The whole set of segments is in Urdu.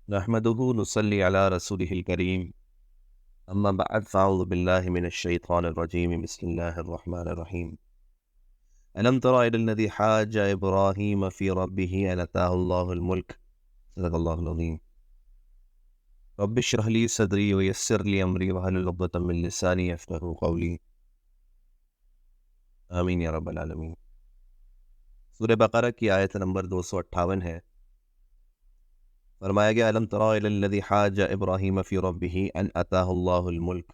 نحمده نصلي على رسوله الكريم اما بعد فاعوذ بالله من الشيطان الرجيم بسم الله الرحمن الرحيم ألم تر إلى الذي حاج إبراهيم في ربه أن آتاه الله الملك صدق الله العظيم رب اشرح لي صدري ويسر لي أمري واحلل عقدة من لساني يفقهوا قولي آمین یا رب العالمین۔ سورہ بقرہ کی آیت نمبر 258 ہے۔ فرمایا گیا الم تر إلى الذي حاج إبراهيم في ربه أن آتاه الله الملك،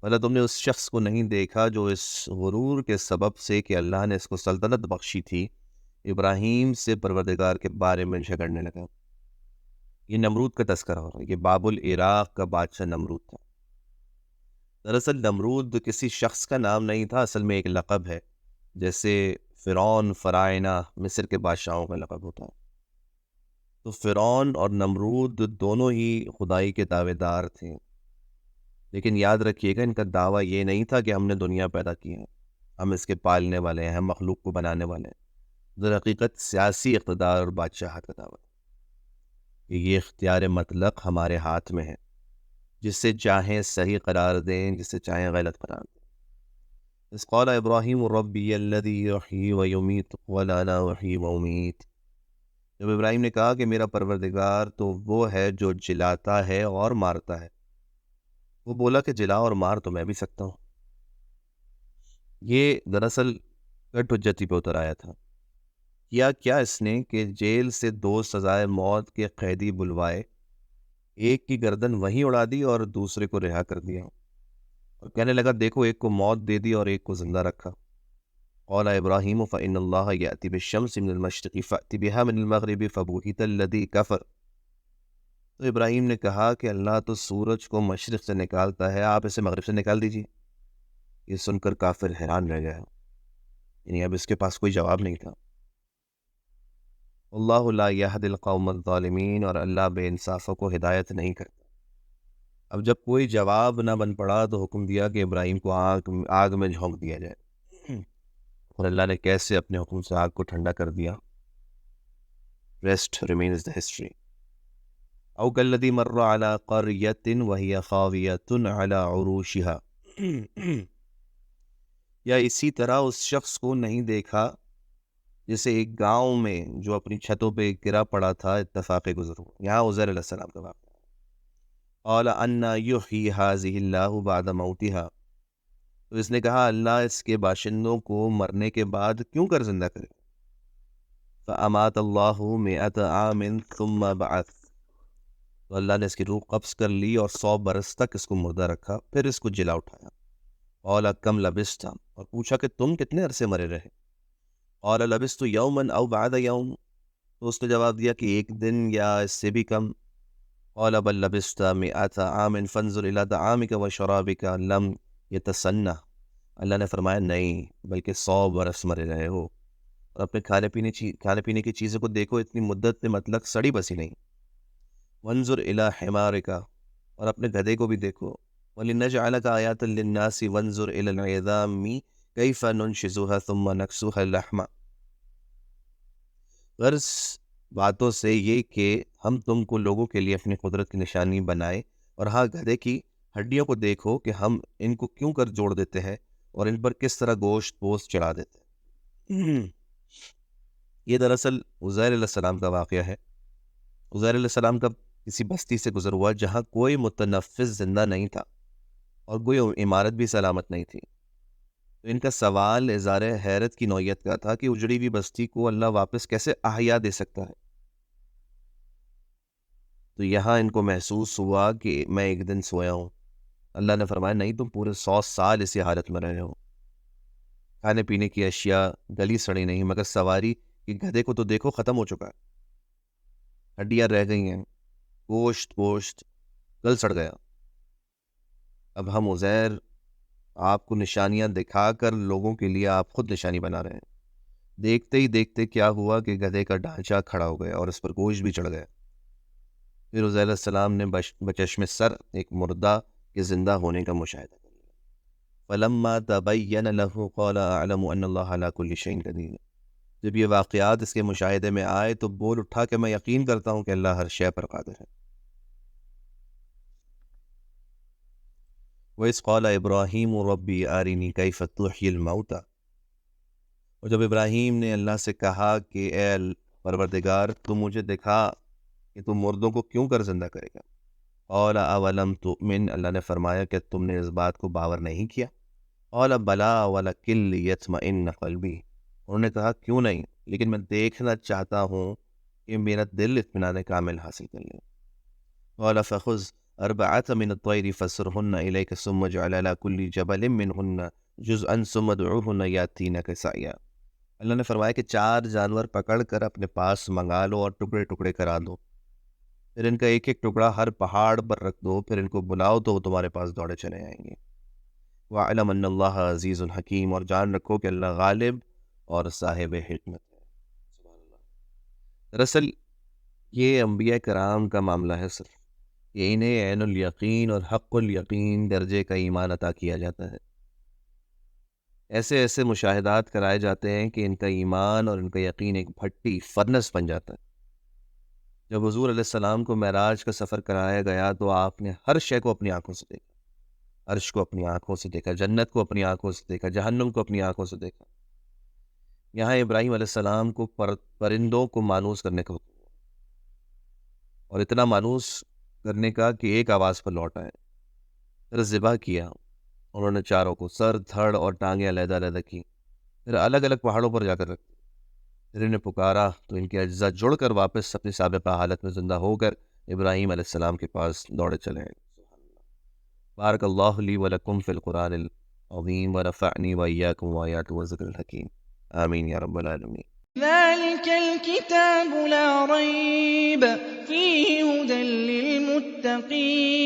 بھلا تم نے اس شخص کو نہیں دیکھا جو اس غرور کے سبب سے کہ اللہ نے اس کو سلطنت بخشی تھی ابراہیم سے پروردگار کے بارے میں جھگڑنے لگا۔ یہ نمرود کا تذکرہ ہو رہا ہے، یہ باب العراق کا بادشاہ نمرود تھا۔ دراصل نمرود کسی شخص کا نام نہیں تھا، اصل میں ایک لقب ہے، جیسے فرعون فرعونہ مصر کے بادشاہوں کا لقب ہوتا ہے۔ تو فرعون اور نمرود دونوں ہی خدائی کے دعوے دار تھے، لیکن یاد رکھیے گا ان کا دعویٰ یہ نہیں تھا کہ ہم نے دنیا پیدا کی ہے، ہم اس کے پالنے والے ہیں، ہم مخلوق کو بنانے والے ہیں۔ در حقیقت سیاسی اقتدار اور بادشاہت کا دعویٰ کہ یہ اختیار مطلق ہمارے ہاتھ میں ہے، جسے چاہیں صحیح قرار دیں، جسے چاہیں غلط قرار دیں۔ اس قال ابراہیم ربی الذی یحیی و یمیت قال انا احیی و امیت، جب ابراہیم نے کہا کہ میرا پروردگار تو وہ ہے جو جلاتا ہے اور مارتا ہے، وہ بولا کہ جلا اور مار تو میں بھی سکتا ہوں۔ یہ دراصل کٹ حجتی پہ اتر آیا تھا۔ کیا اس نے کہ جیل سے 2 سزائے موت کے قیدی بلوائے، ایک کی گردن وہیں اڑا دی اور دوسرے کو رہا کر دیا، اور کہنے لگا دیکھو ایک کو موت دے دی اور ایک کو زندہ رکھا۔ قال ابراہیم فإن اللہ یأتی بالشمس من المشرق فأت بها من المغرب فبہت الذی کفر، تو ابراہیم نے کہا کہ اللہ تو سورج کو مشرق سے نکالتا ہے، آپ اسے مغرب سے نکال دیجیے۔ یہ سن کر کافر حیران رہ گیا، یعنی اب اس کے پاس کوئی جواب نہیں تھا۔ اللہ لا یہدی القوم الظالمین، اور اللہ بے انصافوں کو ہدایت نہیں کرتا۔ اب جب کوئی جواب نہ بن پڑا تو حکم دیا کہ ابراہیم کو آگ میں جھونک دیا جائے، اور اللہ نے کیسے اپنے حکم سے آگ کو ٹھنڈا کر دیا۔ Rest remains the history. او کالذی مر علی قریۃ وہی خاویۃ علی عروشها، یا اسی طرح اس شخص کو نہیں دیکھا جسے ایک گاؤں میں جو اپنی چھتوں پہ گرا پڑا تھا اتفاق گزر ہوا۔ یہاں عزیر علیہ السلام کا واقعہ۔ قال انا یحیی ھذہ اللہ بعد موتها، تو اس نے کہا اللہ اس کے باشندوں کو مرنے کے بعد کیوں کر زندہ کرے۔ فامات اللہ 100 عام ثم بعث، تو اللہ نے اس کی روح قبض کر لی اور 100 برس تک اس کو مردہ رکھا، پھر اس کو جلا اٹھایا۔ قال کم لبثت، اور پوچھا کہ تم کتنے عرصے مرے رہے۔ قال لبثت یوما او بعد یوم، تو اس نے جواب دیا کہ ایک دن یا اس سے بھی کم۔ قال بل لبثت 100 عام فانظر الى طعامك وشرابك لم يتسنى، اللہ نے فرمایا نہیں بلکہ 100 برس مرے رہے ہو، اور اپنے کھانے پینے کی چیزوں کو دیکھو، اتنی مدت میں مطلق سڑی بسی نہیں۔ وانظر الى حمارك، اور اپنے گدھے کو بھی دیکھو۔ ولنجعلك آیات للناس وانظر الى العظام کیف ننشزها ثم نکسوها لحما، غرض باتوں سے یہ کہ ہم تم کو لوگوں کے لیے اپنی قدرت کی نشانی بنائے، اور ہاں گدھے کی ہڈیوں کو دیکھو کہ ہم ان کو کیوں کر جوڑ دیتے ہیں اور ان پر کس طرح گوشت پوست چڑھا دیتے ہیں۔ یہ دراصل عزیر علیہ السلام کا واقعہ ہے۔ عزیر علیہ السلام کا کسی بستی سے گزر ہوا جہاں کوئی متنفس زندہ نہیں تھا اور کوئی عمارت بھی سلامت نہیں تھی، تو ان کا سوال اظہار حیرت کی نوعیت کا تھا کہ اجڑی ہوئی بستی کو اللہ واپس کیسے احیا دے سکتا ہے۔ تو یہاں ان کو محسوس ہوا کہ میں ایک دن سویا ہوں، اللہ نے فرمایا نہیں تم پورے 100 سال اسی حالت میں رہے ہو، کھانے پینے کی اشیاء گلی سڑی نہیں، مگر سواری کہ گدھے کو تو دیکھو ختم ہو چکا ہے، ہڈیاں رہ گئی ہیں، گوشت گل سڑ گیا۔ اب ہم عزیر آپ کو نشانیاں دکھا کر لوگوں کے لیے آپ خود نشانی بنا رہے ہیں۔ دیکھتے ہی دیکھتے کیا ہوا کہ گدھے کا ڈھانچہ کھڑا ہو گیا اور اس پر گوشت بھی چڑھ گیا۔ پھر عزیر علیہ السلام نے بچشم سر ایک مردہ کے زندہ ہونے کا مشاہدہ کر لیا۔ فلما تبین له قال اعلم ان اللہ علی کل شیء قدیر، جب یہ واقعات اس کے مشاہدے میں آئے تو بول اٹھا کہ میں یقین کرتا ہوں کہ اللہ ہر شے پر قادر ہے۔ وَإِذْ قَالَ إِبْرَاهِيمُ رَبِّي أَرِنِي كَيْفَ تُحْيِي الْمَوْتَى، اور جب ابراہیم نے اللہ سے کہا کہ اے پروردگار تو مجھے دکھا کہ تم مردوں کو کیوں کر زندہ کرے گا۔ قال اولم تؤمن، اللہ نے فرمایا کہ تم نے اس بات کو باور نہیں کیا۔ قال بلا ولکن لیطمئن قلبی، انہوں نے کہا کیوں نہیں، لیکن میں دیکھنا چاہتا ہوں کہ میرا دل اطمینان کامل حاصل کر لے۔ قال فخذ أربعة من الطير فصرهن إليك ثم اجعل على كل جبل منهن جزءا ثم ادعوهن يأتينك سعيا، اللہ نے فرمایا کہ 4 جانور پکڑ کر اپنے پاس منگا لو اور ٹکڑے ٹکڑے کرا دو، پھر ان کا ایک ایک ٹکڑا ہر پہاڑ پر رکھ دو، پھر ان کو بلاؤ تو وہ تمہارے پاس دوڑے چلے آئیں گے۔ وَاعْلَمْ أَنَّ اللَّهَ عَزِيزٌ حَكِيمٌ، اور جان رکھو کہ اللہ غالب اور صاحب حکمت ہے۔ سبحان اللہ۔ دراصل یہ انبیاء کرام کا معاملہ ہے، صرف یہ انہیں عین الیقین اور حق الیقین درجے کا ایمان عطا کیا جاتا ہے۔ ایسے ایسے مشاہدات کرائے جاتے ہیں کہ ان کا ایمان اور ان کا یقین ایک بھٹی فرنس بن جاتا ہے۔ جب حضور علیہ السلام کو معراج کا سفر کرایا گیا تو آپ نے ہر شے کو اپنی آنکھوں سے دیکھا، عرش کو اپنی آنکھوں سے دیکھا، جنت کو اپنی آنکھوں سے دیکھا، جہنم کو اپنی آنکھوں سے دیکھا۔ یہاں ابراہیم علیہ السلام کو پرندوں کو مانوس کرنے کا حکم ہوا، اور اتنا مانوس کرنے کا کہ ایک آواز پر لوٹ آئے، پھر ذبح کیا۔ انہوں نے چاروں کو سر، دھڑ اور ٹانگیں علیحدہ علیحدہ کی، پھر الگ الگ پہاڑوں پر جا کر رکھ دی، پھر انہیں پکارا تو ان کے اجزاء جڑ کر واپس اپنی سابقہ حالت میں زندہ ہو کر ابراہیم علیہ السلام کے پاس دوڑے چلے۔ بارک اللہ لی ولکم فی القرآن العظیم ونفعنی وإیاکم وآیات وذکر الحکیم، آمین یا رب العالمین۔ ذلك الكتاب لا ريب فيه هدى للمتقين